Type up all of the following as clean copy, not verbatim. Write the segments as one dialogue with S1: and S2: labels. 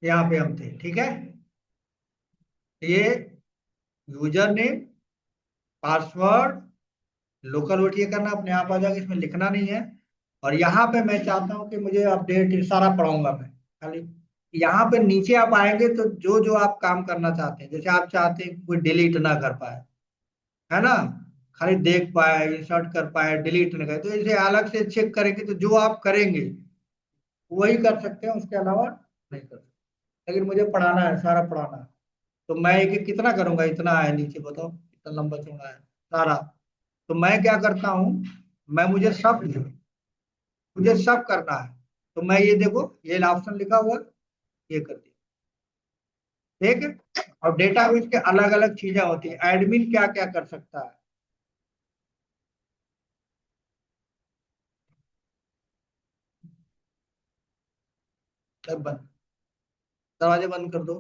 S1: यहाँ पे हम थे, ठीक है। ये user name, password, local OTA करना अपने आप आ जाएगा, इसमें लिखना नहीं है। और यहाँ पे मैं चाहता हूँ कि मुझे अपडेट, ये सारा पढ़ाऊंगा मैं खाली। यहाँ पे नीचे आप आएंगे तो जो जो आप काम करना चाहते हैं, जैसे आप चाहते हैं कि कोई डिलीट ना कर पाए, है ना, खाली देख पाए, इंसर्ट कर पाए, डिलीट ना करे, तो इसे अलग से चेक करेंगे, तो जो आप करेंगे वही कर सकते हैं, उसके अलावा नहीं कर सकते। लेकिन मुझे पढ़ाना है, सारा पढ़ाना है, तो मैं एक एक कितना करूंगा, इतना है नीचे, बताओ कितना लंबा चौड़ा है सारा। तो मैं क्या करता हूँ, मैं मुझे सब करना है। तो मैं ये देखो, ये ऑप्शन लिखा हुआ है, ये कर दिया, ठीक है। और डेटाबेस के अलग अलग चीजें होती है, एडमिन क्या क्या कर सकता है। सब बंद, दरवाजे बंद कर दो,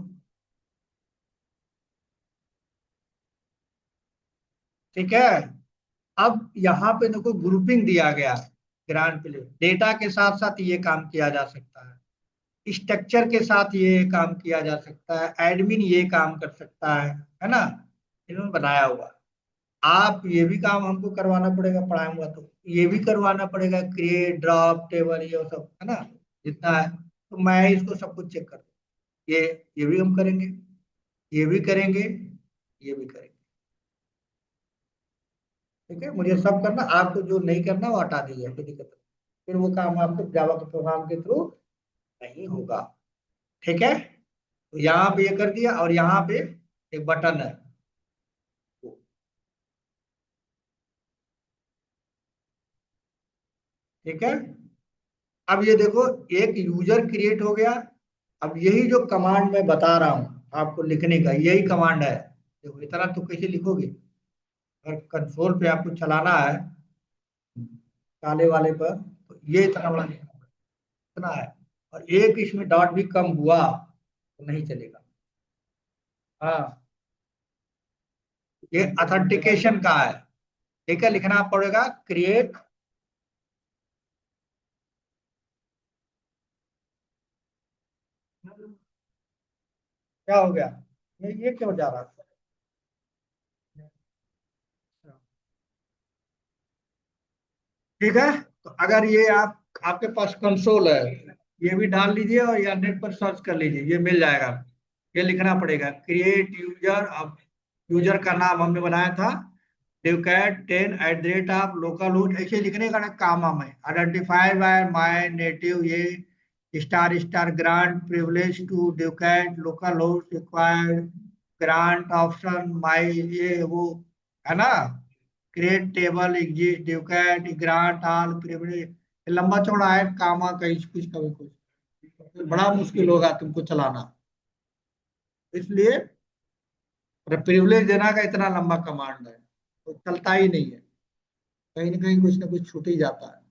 S1: ठीक है। अब यहाँ पे देखो ग्रुपिंग दिया गया है, ग्रांड प्ले डेटा के साथ साथ ये काम किया जा सकता है, स्ट्रक्चर के साथ ये काम किया जा सकता है, एडमिन ये काम कर सकता है ना। इन्होंने बनाया हुआ। आप ये भी काम हमको करवाना पड़ेगा, पढ़ाऊंगा तो ये भी करवाना पड़ेगा, क्रिएट ड्रॉप टेबल, ये वो सब, है ना, जितना है। तो मैं इसको सब कुछ चेक कर, ये ये भी हम करेंगे, ये भी करेंगे, ये भी करेंगे, ठीक है। मुझे सब करना, आपको जो नहीं करना वो हटा दीजिए, कोई दिक्कत नहीं। फिर वो काम आपको जावा के प्रोग्राम के थ्रू नहीं होगा, ठीक है। तो यहाँ पे ये कर दिया, और यहाँ पे एक बटन है, ठीक है। अब ये देखो, एक यूजर क्रिएट हो गया। अब यही जो कमांड मैं बता रहा हूं आपको लिखने का, यही कमांड है। देखो इतना तो कैसे लिखोगे, अगर कंसोल पे आपको चलाना है काले वाले पर, तो ये इतना बड़ा लिखना पड़ेगा, इतना है। और एक इसमें डॉट भी कम हुआ तो नहीं चलेगा। हाँ, ये ऑथेंटिकेशन का है, ठीक है। लिखना पड़ेगा क्रिएट, क्या हो गया, ये क्यों जा रहा है, ठीक है। तो अगर ये आप, आपके पास कंसोल है, ये भी डाल लीजिए, और या नेट पर सर्च कर लीजिए, ये मिल जाएगा। ये लिखना पड़ेगा क्रिएट यूजर। अब यूजर का नाम हमने बनाया था डिवकैट 10 ऑफ लोकल रूट, ऐसे लिखने का ना काम है। आइडेंटिफाई बाय माय नेटिव, ये star star grant privilege to devcat local host required grant option my, ये वो, है ना। Create table exist devcat grant all privilege, लंबा चौड़ा है, कामा कहीं कुछ कभी कुछ, बड़ा मुश्किल होगा तुमको चलाना। इसलिए प्रिविलेज देना का इतना लंबा कमांड है, तो चलता ही नहीं है, कहीं ना कुछ छूट ही जाता है।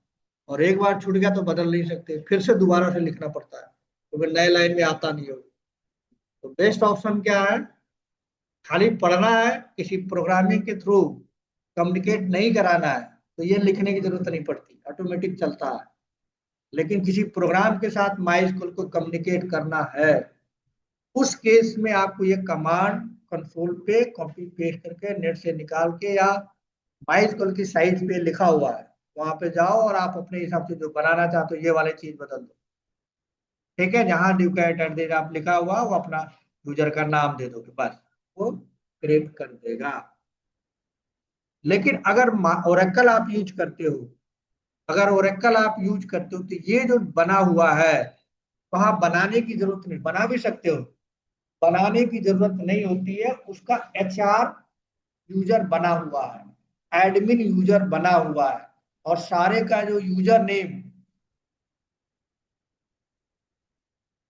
S1: और एक बार छूट गया तो बदल नहीं सकते, फिर से दोबारा से लिखना पड़ता है, तो फिर नए लाइन में आता नहीं हो। तो बेस्ट ऑप्शन क्या है, खाली पढ़ना है, किसी प्रोग्रामिंग के थ्रू कम्युनिकेट नहीं कराना है, तो ये लिखने की जरूरत नहीं पड़ती, ऑटोमेटिक चलता है। लेकिन किसी प्रोग्राम के साथ माई स्कूल को कम्युनिकेट करना है, उस केस में आपको ये कमांड कंसोल पे कॉपी पेस्ट करके नेट से निकाल के, या माई स्कूल की साइट पे लिखा हुआ है, वहां पे जाओ और आप अपने हिसाब से जो बनाना चाहते हो ये वाले चीज बदल दो, ठीक है। जहां ड्यू कैट एट देर आप लिखा हुआ वो अपना यूजर का नाम दे दोगे, बस वो क्रिएट कर देगा। लेकिन अगर ओरेकल आप यूज करते हो, अगर ओरेकल आप यूज करते हो, तो ये जो बना हुआ है, वहां बनाने की जरूरत नहीं, बना भी सकते हो, बनाने की जरूरत नहीं होती है। उसका एचआर यूजर बना हुआ है, एडमिन यूजर बना हुआ है, और सारे का जो यूजर नेम,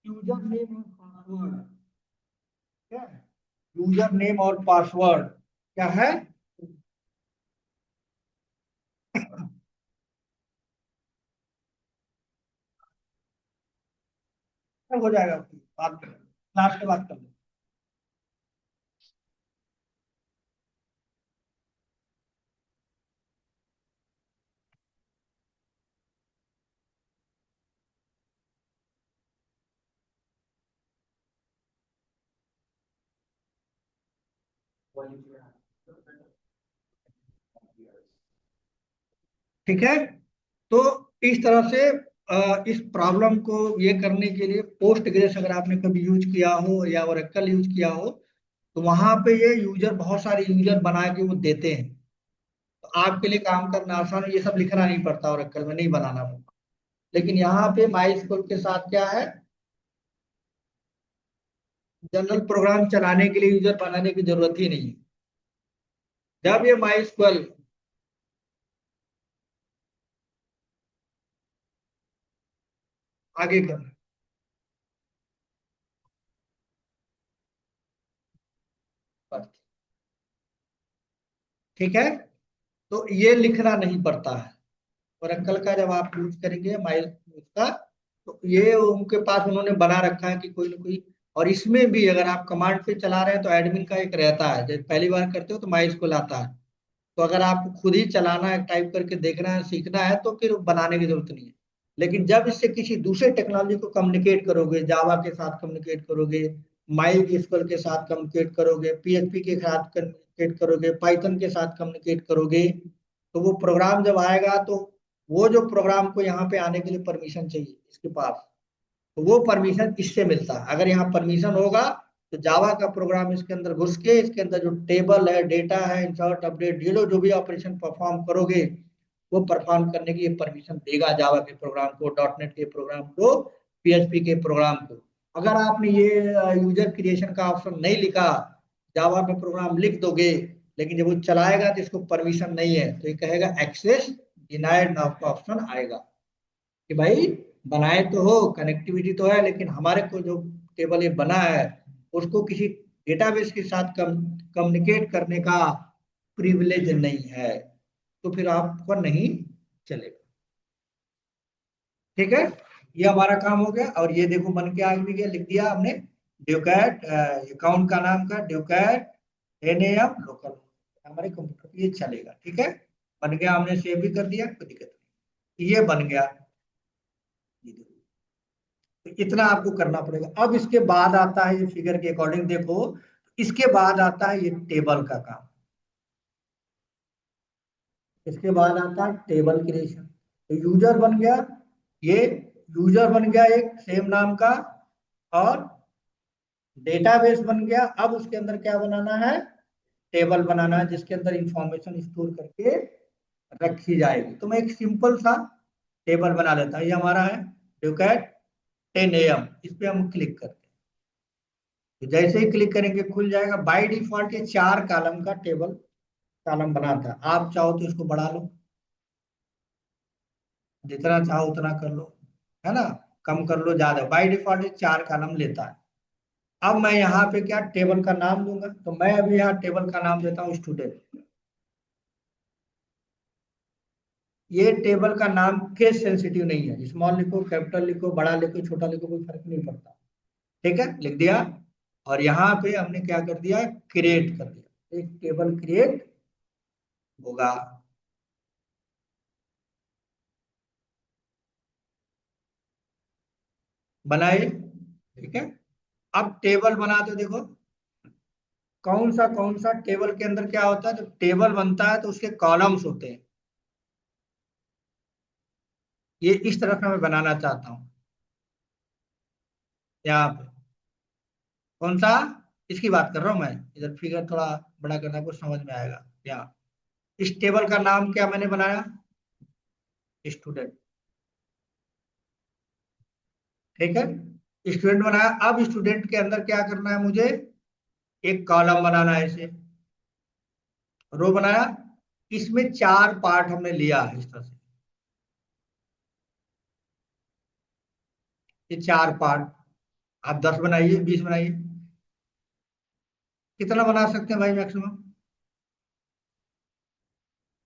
S1: यूजर नेम और पासवर्ड, क्या है, यूजर नेम और पासवर्ड क्या है, सब हो जाएगा, बात करें, क्लास के बाद कर लो। ठीक है। तो इस तरह से इस प्रॉब्लम को ये करने के लिए पोस्ट ग्रेस अगर आपने कभी यूज किया हो या ओरेकल यूज किया हो, तो वहां पे ये यूजर बहुत सारे यूजर बना के वो देते हैं। तो आपके लिए काम करना आसान है, ये सब लिखना नहीं पड़ता ओरेकल में, नहीं बनाना पड़ता। लेकिन यहाँ पे माई स्कूल के साथ क्या है, जनरल प्रोग्राम चलाने के लिए यूजर बनाने की जरूरत ही नहीं है। जब ये माई स्क्वेल आगे कर, ठीक है, तो ये लिखना नहीं पड़ता है। ओरेकल का जब आप यूज करेंगे माई उसका, तो ये उनके पास उन्होंने बना रखा है कि कोई ना कोई। और इसमें भी अगर आप कमांड पे चला रहे हैं तो एडमिन का एक रहता है, जब पहली बार करते हो तो माई स्कूल आता है। तो अगर आपको खुद ही चलाना है, टाइप करके देखना है, सीखना है, तो फिर बनाने की जरूरत नहीं है। लेकिन जब इससे किसी दूसरे टेक्नोलॉजी को कम्युनिकेट करोगे, जावा के साथ कम्युनिकेट करोगे, माई स्क्वेल के साथ कम्युनिकेट करोगे, पीएचपी के साथ कम्युनिकेट करोगे, पाइथन के साथ कम्युनिकेट करोगे, तो वो प्रोग्राम जब आएगा तो वो जो प्रोग्राम को यहाँ पे आने के लिए परमिशन चाहिए इसके पास, तो वो परमिशन इससे मिलता है। अगर यहाँ परमिशन होगा तो जावा का प्रोग्राम इसके अंदर घुस के इसके अंदर जो टेबल है, डेटा है, इंसर्ट, अपडेट, ये जो भी ऑपरेशन परफॉर्म करोगे, वो परफॉर्म करने की परमिशन देगा जावा के प्रोग्राम को, डॉट नेट के प्रोग्राम को, पीएचपी के प्रोग्राम को। अगर आपने ये यूजर क्रिएशन का ऑप्शन नहीं लिखा, जावा में प्रोग्राम लिख दोगे, लेकिन जब वो चलाएगा तो इसको परमिशन नहीं है, तो ये कहेगा एक्सेस डिनाइड नाउ का ऑप्शन आएगा कि भाई बनाए तो हो, कनेक्टिविटी तो है, लेकिन हमारे को जो टेबल ये बना है उसको किसी डेटाबेस के साथ कम्युनिकेट करने का प्रिविलेज नहीं है, तो फिर आपका नहीं चलेगा। ठीक है, ये हमारा काम हो गया। और ये देखो बन के आ भी गया, लिख दिया हमने ड्यूकैट, अकाउंट का नाम का ड्यूकैट एनएएम लोकल, हमारे कंप्यूटर पे ये चलेगा। ठीक है, बन गया, हमने सेव भी कर दिया, कोई दिक्कत नहीं, ये बन गया। ये देखो, तो इतना आपको करना पड़ेगा। अब इसके बाद आता है, ये फिगर के अकॉर्डिंग देखो, इसके बाद आता है ये टेबल का काम। इसके बाद आता है टेबल क्रिएशन। तो यूजर बन गया, ये यूजर बन गया एक सेम नाम का, और डेटाबेस बन गया। अब उसके अंदर क्या बनाना है, टेबल बनाना है जिसके अंदर इंफॉर्मेशन स्टोर करके रखी जाएगी। तो मैं एक सिंपल सा टेबल बना लेता हूं, ये हमारा है ड्यूकैट 10 AM, इस पे हम क्लिक करते हैं। तो जैसे ही क्लिक करेंगे खुल जाएगा। बाय डिफॉल्ट ये 4 कॉलम का टेबल कॉलम बनाता है, आप चाहो तो इसको बढ़ा लो, जितना चाहो उतना कर लो, है ना, कम कर लो, ज्यादा। बाय डिफॉल्ट ये 4 कॉलम लेता है। अब मैं यहाँ पे क्या टेबल का नाम दूंगा, तो मैं अभी यहाँ टेबल का नाम देता हूँ स्टूडेंट। ये टेबल का नाम केस सेंसिटिव नहीं है, स्मॉल लिखो, कैपिटल लिखो, बड़ा लिखो, छोटा लिखो, कोई फर्क नहीं पड़ता। ठीक है, लिख दिया। और यहाँ पे हमने क्या कर दिया, क्रिएट कर दिया, एक टेबल क्रिएट होगा। बनाए, ठीक है। अब टेबल बनाते देखो, कौन सा टेबल के अंदर क्या होता है, जब टेबल बनता है तो उसके कॉलम्स होते हैं। ये इस तरह का मैं बनाना चाहता हूँ यहाँ पे। कौन सा, इसकी बात कर रहा हूँ मैं, इधर फिगर थोड़ा बड़ा करना, कुछ समझ में आएगा। यहाँ इस टेबल का नाम क्या मैंने बनाया, स्टूडेंट। ठीक है, स्टूडेंट बनाया। अब स्टूडेंट के अंदर क्या करना है मुझे, एक कॉलम बनाना है, इसे रो बनाया। इसमें 4 पार्ट हमने लिया है इस तरह से, ये 4 पार्ट। आप 10 बनाइए, 20 बनाइए, कितना बना सकते हैं भाई मैक्सिमम,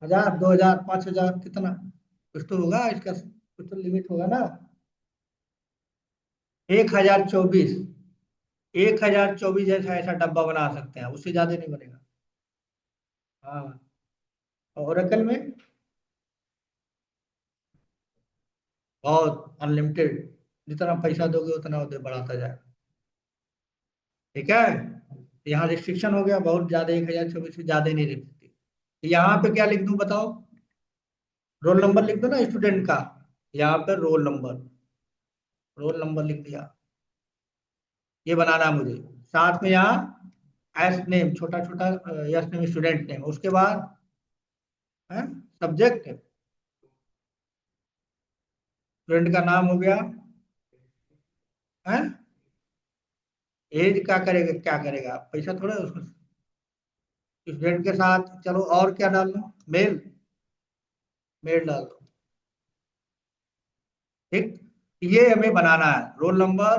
S1: 1000, 2000, 5000, कितना, कुछ तो होगा इसका, कुछ तो लिमिट होगा ना। 1024, 1024 ऐसा ऐसा डब्बा बना सकते हैं, उससे ज्यादा नहीं बनेगा। हाँ, और ओरेकल में बहुत अनलिमिटेड, जितना पैसा दोगे उतना उधर बढ़ाता जाए। ठीक है, यहाँ रिस्ट्रिक्शन हो गया बहुत ज्यादा, 1024 से ज्यादा नहीं लिख सकती। तो यहाँ पे क्या लिख दूं बताओ? रोल नंबर लिख दो ना स्टूडेंट का। यहाँ पे रोल नंबर लिख दिया। ये बनाना है मुझे। साथ में यहाँ एस नेम, छोटा छोटा एस नेम स्टूडेंट नेम, उसके बाद है सब्जेक्ट, स्टूडेंट का नाम हो गया है। एज क्या करेगा, क्या करेगा, पैसा थोड़ा है उसको। स्टूडेंट के साथ चलो और क्या डाल दो, मेल, मेल डाल दो। ठीक, ये हमें बनाना है, रोल नंबर,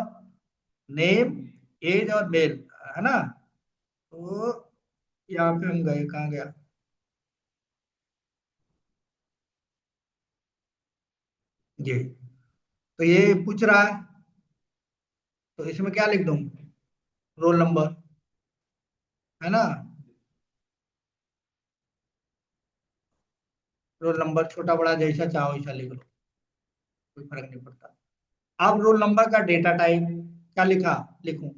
S1: नेम, एज और मेल, है ना। तो यहाँ पे हम गए, कहाँ गया, ये तो ये पूछ रहा है, तो इसमें क्या लिख दूं, रोल नंबर, है ना। रोल नंबर छोटा बड़ा जैसा चाहो वैसा लिख लो, कोई फर्क नहीं पड़ता। अब रोल नंबर का डेटा टाइप क्या लिखा, लिखूं,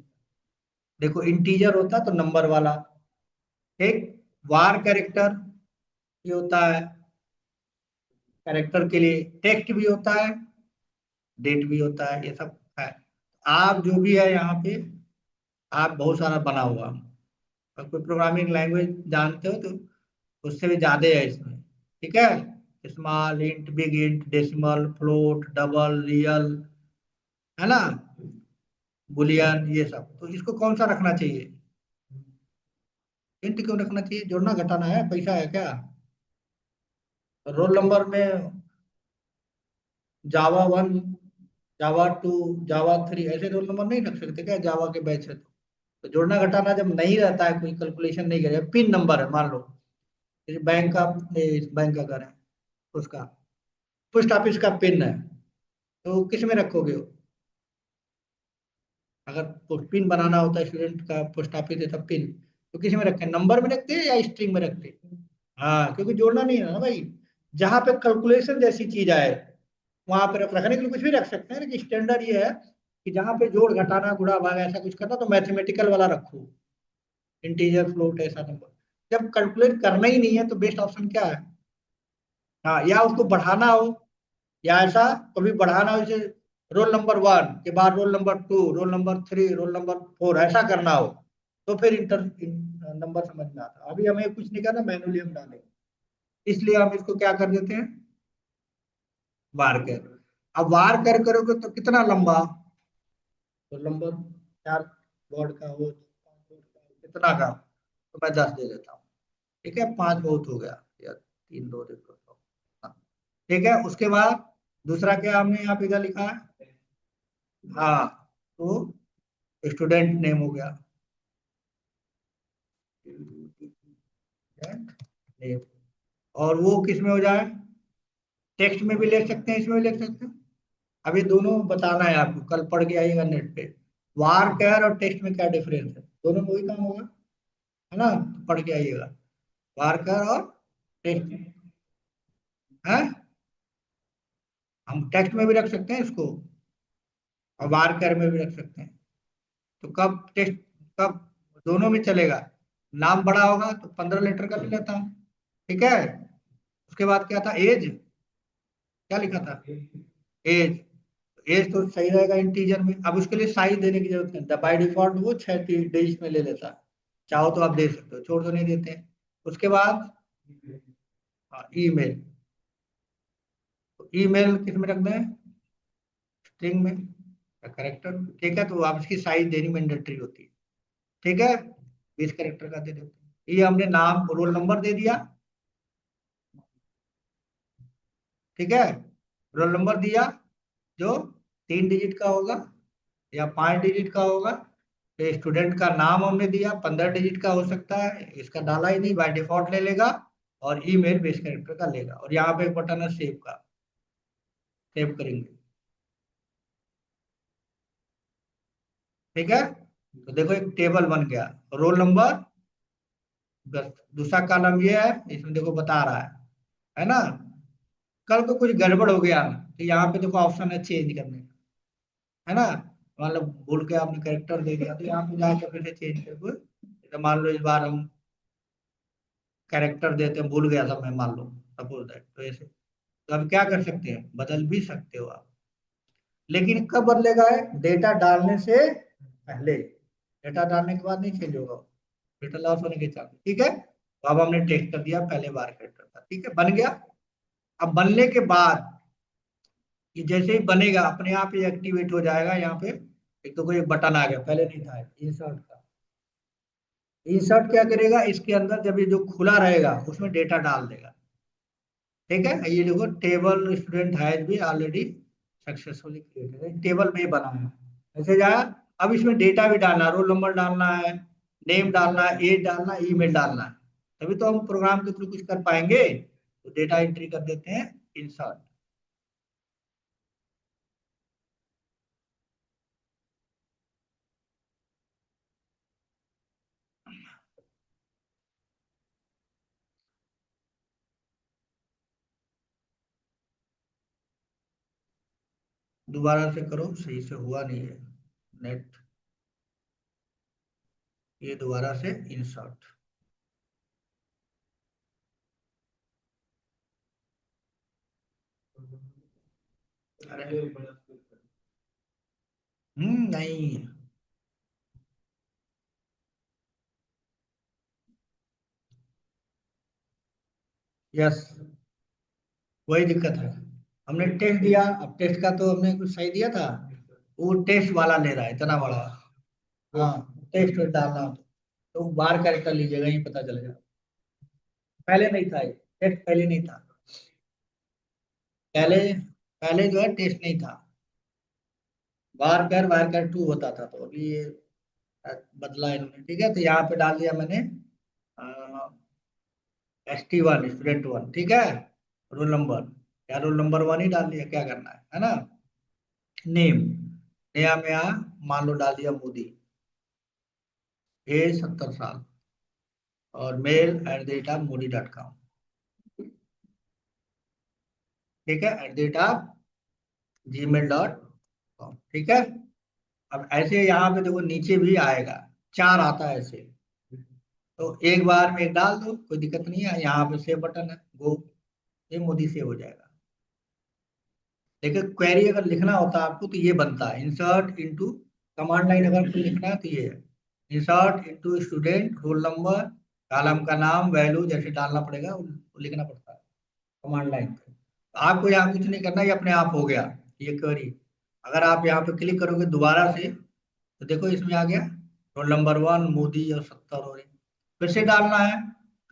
S1: देखो इंटीजर होता तो नंबर वाला, ठीक, वार कैरेक्टर ये होता है, कैरेक्टर के लिए टेक्स्ट भी होता है, डेट भी होता है, ये सब है। आप जो भी है यहाँ पे, आप बहुत सारा बना हुआ, और कोई प्रोग्रामिंग लैंग्वेज जानते हो तो उससे भी ज्यादा है इसमें। ठीक है, small int, big int, decimal, float, double, real, है ना, बुलियन, ये सब। तो इसको कौन सा रखना चाहिए, इंट क्यों रखना चाहिए, जोड़ना घटाना है, पैसा है क्या। रोल नंबर में जावा 1, जावा 2, जावा 3 ऐसे रोल नंबर नहीं रख सकते क्या, जावा के बैच है तो जोड़ना घटाना जब नहीं रहता है, कोई कैलकुलेशन नहीं करे, पिन नंबर है मान लो, जैसे बैंक का, बैंक का घर है उसका, पोस्ट ऑफिस का पिन है, तो किस में रखोगे वो, अगर पिन बनाना होता है स्टूडेंट का, पोस्ट ऑफिस है तब पिन, तो किस में रखते हैं, नंबर में रखते हैं या स्ट्रिंग में रखते हैं। हाँ, क्योंकि जोड़ना नहीं है ना भाई, जहां पे कैलकुलेशन जैसी चीज आए वहां पे रखने के लिए कुछ भी रख सकते हैं, लेकिन स्टैंडर्ड ये है कि जहां पे जोड़ घटाना गुणा भाग ऐसा कुछ करना तो मैथमेटिकल वाला रखो, इंटीजर, फ्लोट, ऐसा नंबर। जब कैलकुलेट करना ही नहीं है तो बेस्ट ऑप्शन क्या है, हाँ, या उसको बढ़ाना हो, या ऐसा कभी बढ़ाना हो, जैसे रोल नंबर 1 के बाद roll number 2, roll number 3, roll number 4 ऐसा करना हो, तो फिर नंबर समझ में आता। अभी हमें कुछ नहीं करना, मैनुअली हम डालेंगे, इसलिए हम इसको क्या कर देते हैं, वार कर। अब वार कर करोगे तो कितना लंबा, तो नंबर 4 वर्ड का हो, 5 वर्ड का हो, कितना का, तो मैं 10 दे देता हूँ। ठीक है, 5 बहुत हो गया, या 3 2 देखो तो, हाँ, ठीक है। उसके बाद दूसरा क्या हमने यहाँ पे क्या लिखा है, हाँ, तो स्टूडेंट नेम हो गया, स्टूडेंट नेम, और वो किस में हो जाए, टेक्स्ट में भी लिख सकते हैं, इसमें भी लिख सकते हैं। अब ये दोनों बताना है आपको, कल पढ़ के आइएगा नेट पे, वार कैर और टेक्स्ट में क्या डिफरेंस है, दोनों में वही काम होगा, है ना, तो पढ़ के आइएगा, वार कैर और टेक्स्ट है। हम टेक्स्ट में भी रख सकते हैं इसको, और वार कैर में भी रख सकते हैं। तो कब टेक्स्ट, कब दोनों में चलेगा, नाम बड़ा होगा तो 15 लेटर का भी लेता हूँ। ठीक है, उसके बाद क्या था, एज, क्या लिखा था, एज, एज तो सही रहेगा इंटीजर में। अब उसके लिए साइज देने की जरूरत नहीं, बाय डिफॉल्ट वो 6 डिजिट में ले लेता है, चाहो तो आप दे सकते हो, छोड़ तो नहीं देते हैं। उसके बाद ईमेल, तो ईमेल किस में रख दें, स्ट्रिंग में, करेक्टर। ठीक है, तो आप इसकी साइज देनी मैंडेटरी होती है। ठीक है, 20 कैरेक्टर का दे देते हैं। ये हमने नाम रोल नंबर दे दिया, ठीक है, रोल नंबर दिया जो 3 डिजिट का होगा या 5 डिजिट का होगा। स्टूडेंट का नाम हमने दिया, 15 डिजिट का हो सकता है, इसका डाला ही नहीं, बाय डिफॉल्ट ले लेगा। और ईमेल 20 कैरेक्टर का लेगा, और यहाँ पे एक बटन है सेव का, सेव करेंगे। ठीक है, तो देखो एक टेबल बन गया, रोल नंबर, बस दूसरा कॉलम ये है, इसमें देखो बता रहा है ना। कल को कुछ गड़बड़ हो गया तो यहाँ पे देखो ऑप्शन है चेंज करने का, है ना, मतलब भूल के आपने कैरेक्टर दे दिया तो यहाँ पे जाके फिर से चेंज करके तो मान लो इस बार हम कैरेक्टर देते हैं, भूल गया था मैं, मान लो सपोज दैट, तो ऐसे तो अब क्या कर सकते हैं, बदल भी सकते हो आप। लेकिन कब बदलेगा है, डेटा डालने से पहले, डेटा डालने के बाद नहीं चेंज होगा, डेटा लॉस होने के चांस, ठीक है। तो अब हमने टेक्स्ट कर दिया, पहले बार कैरेक्टर था, ठीक है, बन गया। अब बनने के बाद ये जैसे ही बनेगा अपने आप ही एक्टिवेट हो जाएगा। यहाँ पे एक तो कोई एक बटन आ गया, पहले नहीं था, इंसर्ट का। इंसर्ट क्या करेगा, इसके अंदर जब ये जो खुला रहेगा उसमें डेटा डाल देगा, ठीक है। ये देखो, टेबल स्टूडेंट हैज भी ऑलरेडी सक्सेसफुली क्रिएटेड, टेबल में ही बना है, ऐसे जाए। अब इसमें डेटा भी डालना, रोल नंबर डालना है, नेम डालना है, एज डालना है, ईमेल डालना है, तभी तो हम प्रोग्राम के थ्रू कुछ कर पाएंगे। तो डेटा एंट्री कर देते हैं, इंसर्ट। दोबारा से करो, सही से हुआ नहीं है नेट, ये दोबारा से इंसर्ट। अरे नहीं, यस, वही दिक्कत है। हमने टेस्ट दिया, अब टेस्ट का तो हमने कुछ सही दिया था, वो टेस्ट वाला ले रहा है इतना बड़ा। हाँ, टेस्ट डालना हो तो बार कैरेक्टर लीजिएगा, ही पता चलेगा। पहले नहीं था ये, टेस्ट पहले नहीं था, पहले पहले जो है टेस्ट नहीं था, बार कैर टू होता था, तो अभी ये बदला इन्होंने, ठीक है। तो यहाँ पे डाल दिया मैंने ST1 स्टूडेंट वन, ठीक है। रोल नंबर, या रोल नंबर वन ही डाल दिया, क्या करना है ना। नेम, नया में यहाँ मान लो डाल दिया मोदी, एज 70 साल, और mail@moody.com, ठीक है, @gmail.com, ठीक है। अब ऐसे यहाँ पे देखो नीचे भी आएगा, चार आता है ऐसे, तो एक बार में एक डाल दो, कोई दिक्कत नहीं है। यहाँ पे सेव बटन है, गो, ये मोदी सेव हो जाएगा। लेकिन क्वेरी अगर लिखना होता है आपको तो ये बनता है, इंसर्ट इनटू, कमांड लाइन अगर आपको लिखना है तो ये है, insert into student roll number, column का नाम, वैल्यू जैसे डालना पड़ेगा वो लिखना पड़ता है कमांड लाइन पे। आपको यहाँ कुछ नहीं करना, ये अपने आप हो गया ये क्वेरी। अगर आप यहाँ पे क्लिक करोगे दोबारा से, तो देखो इसमें आ गया, रोल नंबर वन मोदी और 70 हो रही, फिर से डालना है,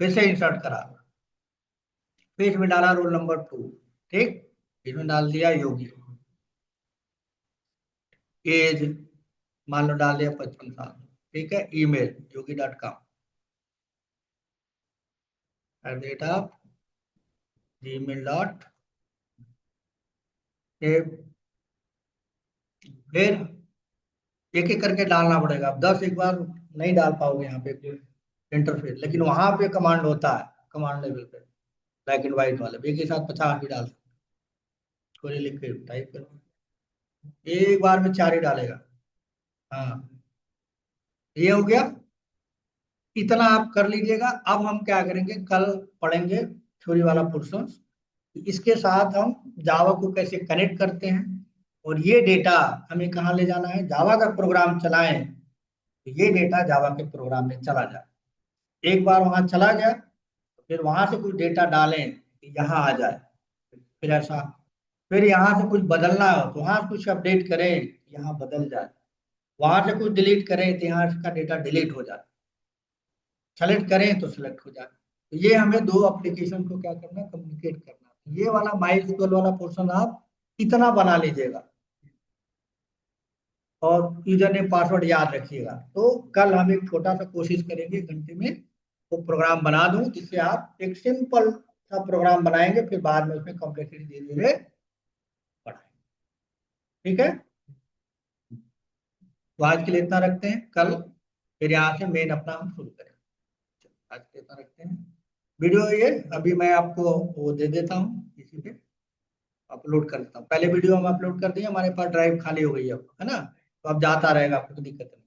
S1: फिर से इंसर्ट करा, फिर इसमें डाला रोल नंबर टू, ठीक, इसमें डाल दिया योगी, एज मान लो डाल दिया 55 साल, ठीक है। ईमेल yogi.com@gmail.com, फिर एक एक करके डालना पड़ेगा। अब 10 एक बार नहीं डाल पाओगे यहाँ पे इंटरफेस, लेकिन वहां पे कमांड होता है, कमांड लेवल पे ब्लैक एंड व्हाइट वाले एक के साथ 50 भी डाल सकते, कोई लिख के टाइप करो, एक बार में चार ही डालेगा। हाँ, ये हो गया, इतना आप कर लीजिएगा। अब हम क्या करेंगे, कल पढ़ेंगे थ्योरी वाला पोर्शन, इसके साथ हम जावा को कैसे कनेक्ट करते हैं, और ये डेटा हमें कहाँ ले जाना है, जावा का प्रोग्राम चलाएं तो ये डेटा जावा के प्रोग्राम में चला जाए। एक बार वहां चला गया तो फिर वहां से कुछ डेटा डालें कि यहाँ आ जाए, फिर ऐसा, फिर यहाँ से कुछ बदलना हो तो वहां से कुछ अपडेट करें, यहाँ बदल जाए, वहां से कुछ डिलीट करें तो यहाँ इसका डेटा डिलीट हो जाए, सेलेक्ट करें तो सिलेक्ट हो जाए। तो ये हमें दो एप्लीकेशन को क्या करना, कम्युनिकेट करना। ये वाला माई स्क्वेल वाला पोर्शन आप इतना बना लीजिएगा, और यूजर नेम पासवर्ड याद रखिएगा। तो कल हम एक छोटा सा कोशिश करेंगे घंटे में वो प्रोग्राम बना दूं, जिससे आप एक सिंपल सा प्रोग्राम बनाएंगे, फिर बाद में उसमें कॉम्प्लेक्सिटी धीरे धीरे बढ़ाएंगे, ठीक है। तो आज के लिए इतना रखते हैं, कल फिर यहाँ से मेन अपना हम शुरू करेंगे। आज के लिए इतना रखते हैं। वीडियो ये अभी मैं आपको वो दे देता हूँ, इसी पे अपलोड कर देता हूँ। पहले वीडियो हम अपलोड कर दिए, हमारे पास ड्राइव खाली हो गई है अब, है ना, तो अब जाता रहेगा, आपको कोई दिक्कत नहीं।